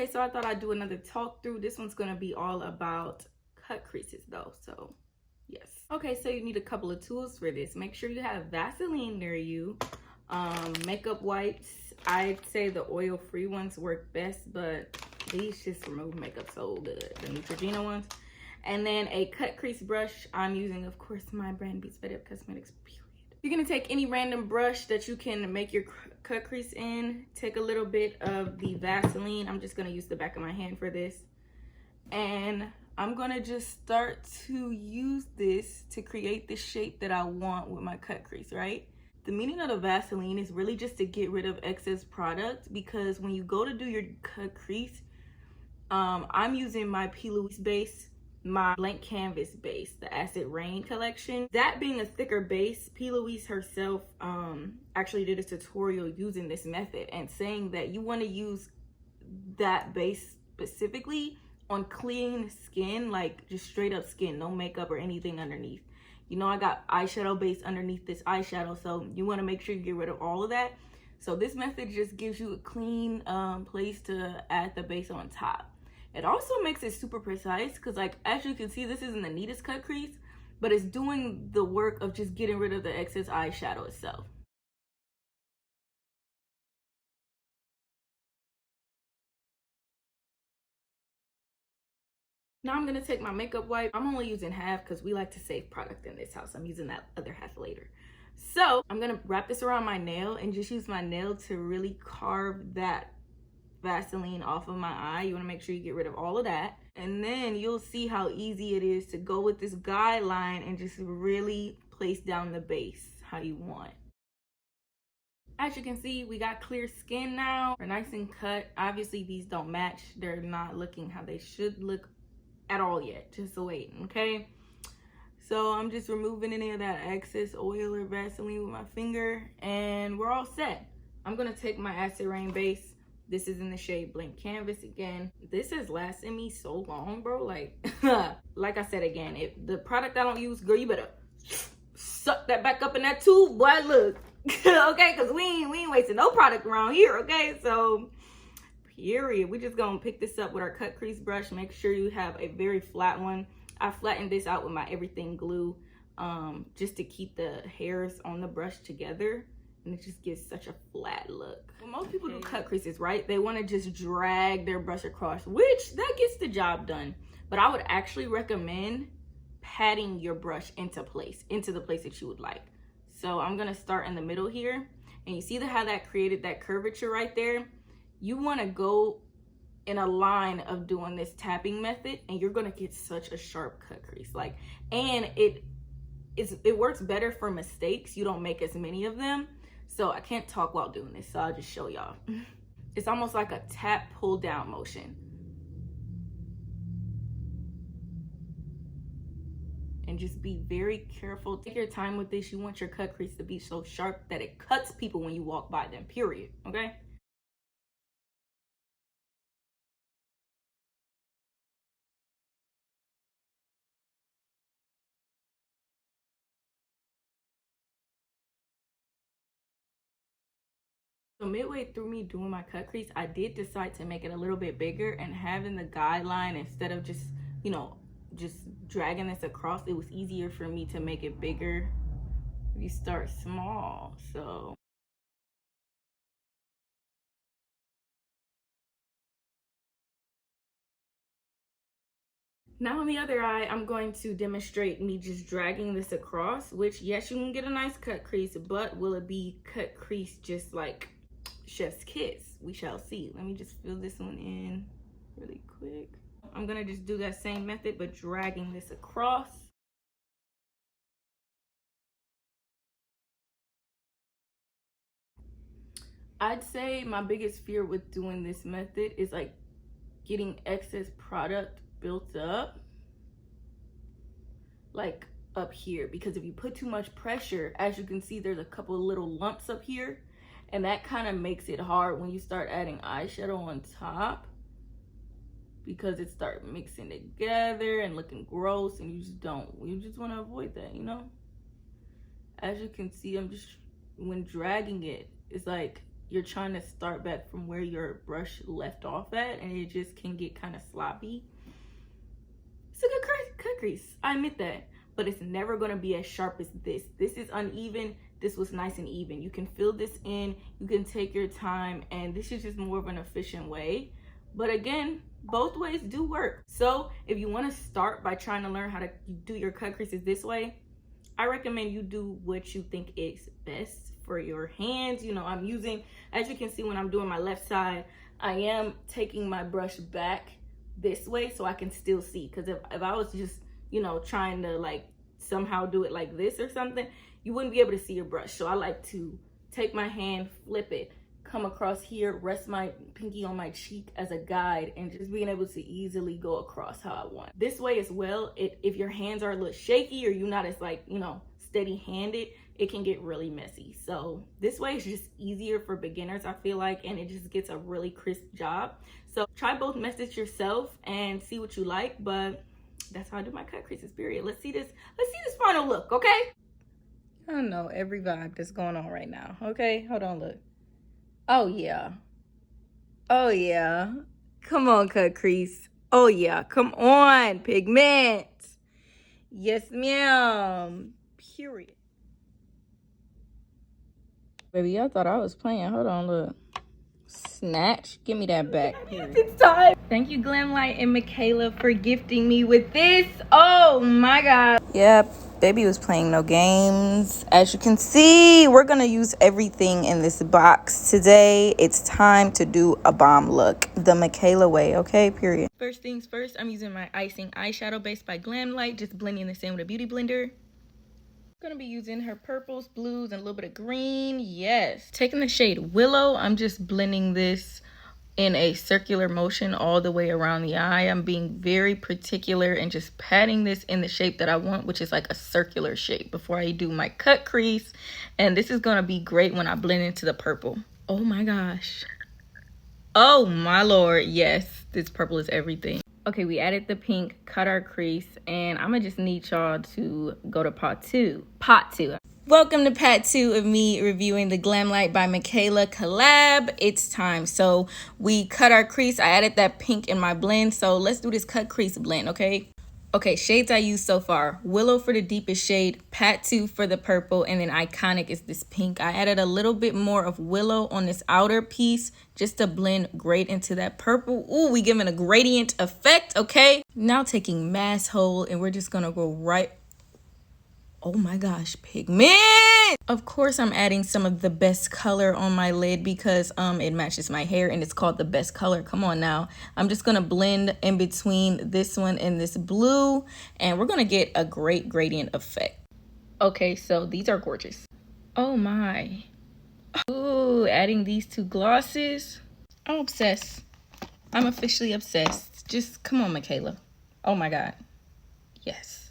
Okay, so I thought I'd do another talk through. This one's gonna be all about cut creases though, so yes. Okay, so you need a couple of tools for this. Make sure you have Vaseline near you. Makeup wipes. I'd say the oil-free ones work best, but these just remove makeup so good, the Neutrogena ones. And then a cut crease brush. I'm using, of course, my brand Beats Better Cosmetics, period. You're gonna take any random brush that you can make your cut crease in. Take a little bit of the Vaseline. I'm just gonna use the back of my hand for this. And I'm gonna just start to use this to create the shape that I want with my cut crease, right? The meaning of the Vaseline is really just to get rid of excess product, because when you go to do your cut crease, I'm using my P. Louise base, my blank canvas base, the Acid Rain collection. That being a thicker base, P. Louise herself actually did a tutorial using this method and saying that you want to use that base specifically on clean skin, like just straight up skin, no makeup or anything underneath. You know, I got eyeshadow base underneath this eyeshadow, so you want to make sure you get rid of all of that. So this method just gives you a clean place to add the base on top. It also makes it super precise because, like, as you can see, this isn't the neatest cut crease, but it's doing the work of just getting rid of the excess eyeshadow itself. Now I'm gonna take my makeup wipe. I'm only using half because we like to save product in this house. I'm using that other half later. So I'm gonna wrap this around my nail and just use my nail to really carve that Vaseline off of my eye. You want to make sure you get rid of all of that, and then you'll see how easy it is to go with this guideline and just really place down the base how you want. As you can see, we got clear skin now. We're nice and cut. Obviously these don't match. They're not looking how they should look at all yet. Just waiting, okay? So I'm just removing any of that excess oil or Vaseline with my finger, and we're all set. I'm gonna take my Acid Rain base. This is in the shade Blank Canvas again. This has lasted me so long, bro. Like, like I said again, if the product I don't use, girl, you better suck that back up in that tube, boy. Look, okay, because we ain't wasting no product around here, okay? So, period. We just gonna pick this up with our cut crease brush. Make sure you have a very flat one. I flattened this out with my Everything glue, just to keep the hairs on the brush together. And it just gives such a flat look. When most people do cut creases, right, they want to just drag their brush across, which that gets the job done. But I would actually recommend patting your brush into place, into the place that you would like. So I'm gonna start in the middle here, and you see how that created that curvature right there? You want to go in a line of doing this tapping method, and you're gonna get such a sharp cut crease. Like, and it works better for mistakes. You don't make as many of them. So I can't talk while doing this, so I'll just show y'all. It's almost like a tap pull down motion. And just be very careful. Take your time with this. You want your cut crease to be so sharp that it cuts people when you walk by them, period, okay? So midway through me doing my cut crease, I did decide to make it a little bit bigger, and having the guideline instead of just, you know, just dragging this across, it was easier for me to make it bigger. You start small, so. Now on the other eye, I'm going to demonstrate me just dragging this across, which yes, you can get a nice cut crease, but will it be cut crease just like Chef's Kiss? We shall see. Let me just fill this one in really quick. I'm gonna just do that same method, but dragging this across. I'd say my biggest fear with doing this method is like getting excess product built up, like up here, because if you put too much pressure, as you can see, there's a couple of little lumps up here, and that kind of makes it hard when you start adding eyeshadow on top, because it starts mixing together and looking gross, and you just want to avoid that, you know? As you can see, I'm just, when dragging it, it's like you're trying to start back from where your brush left off at, and it just can get kind of sloppy. It's a good cut crease, I admit that, but it's never going to be as sharp as this. This is uneven. This was nice and even. You can fill this in, you can take your time, and this is just more of an efficient way. But again, both ways do work. So if you want to start by trying to learn how to do your cut creases this way, I recommend you do what you think is best for your hands. You know, I'm using, as you can see when I'm doing my left side, I am taking my brush back this way so I can still see. Because if I was just, you know, trying to like somehow do it like this or something, you wouldn't be able to see your brush. So I like to take my hand, flip it, come across here, rest my pinky on my cheek as a guide, and just being able to easily go across how I want. This way as well, if your hands are a little shaky or you're not as like, you know, steady handed, it can get really messy. So this way is just easier for beginners, I feel like, and it just gets a really crisp job. So try both methods yourself and see what you like, but that's how I do my cut creases, period. Let's see this final look, okay? I don't know every vibe that's going on right now, okay? Hold on, look. Oh yeah. Oh yeah. Come on, cut crease. Oh yeah. Come on, pigment. Yes, ma'am. Period. Baby, y'all thought I was playing. Hold on, look. Snatch. Give me that back. It's time. Thank you, Glamlight and Michaela, for gifting me with this. Oh my God. Yep. Baby was playing no games. As you can see, we're gonna use everything in this box today. It's time to do a bomb look the Michaela way, okay? Period. First things first, I'm using my icing eyeshadow base by Glamlight, just blending this in with a beauty blender. Gonna be using her purples, blues, and a little bit of green. Yes. Taking the shade Willow, I'm just blending this in a circular motion all the way around the eye. I'm being very particular and just patting this in the shape that I want, which is like a circular shape, before I do my cut crease. And this is gonna be great when I blend into the purple. Oh my gosh. Oh my Lord, yes, this purple is everything. Okay, we added the pink, cut our crease, and I'm gonna just need y'all to go to part two. Welcome to part 2 of me reviewing the Glamlight by Michaela collab. It's time. So we cut our crease. I added that pink in my blend. So let's do this cut crease blend, okay? Okay, shades I used so far. Willow for the deepest shade, Pat 2 for the purple, and then Iconic is this pink. I added a little bit more of Willow on this outer piece just to blend great into that purple. Ooh, we giving a gradient effect, okay? Now taking Mass Hole, and we're just gonna go right. Oh my gosh, pigment! Of course, I'm adding some of the best color on my lid because it matches my hair and it's called the best color. Come on now. I'm just gonna blend in between this one and this blue, and we're gonna get a great gradient effect. Okay, so these are gorgeous. Oh my. Ooh, adding these two glosses. I'm obsessed. I'm officially obsessed. Just come on, Michaela. Oh my God. Yes.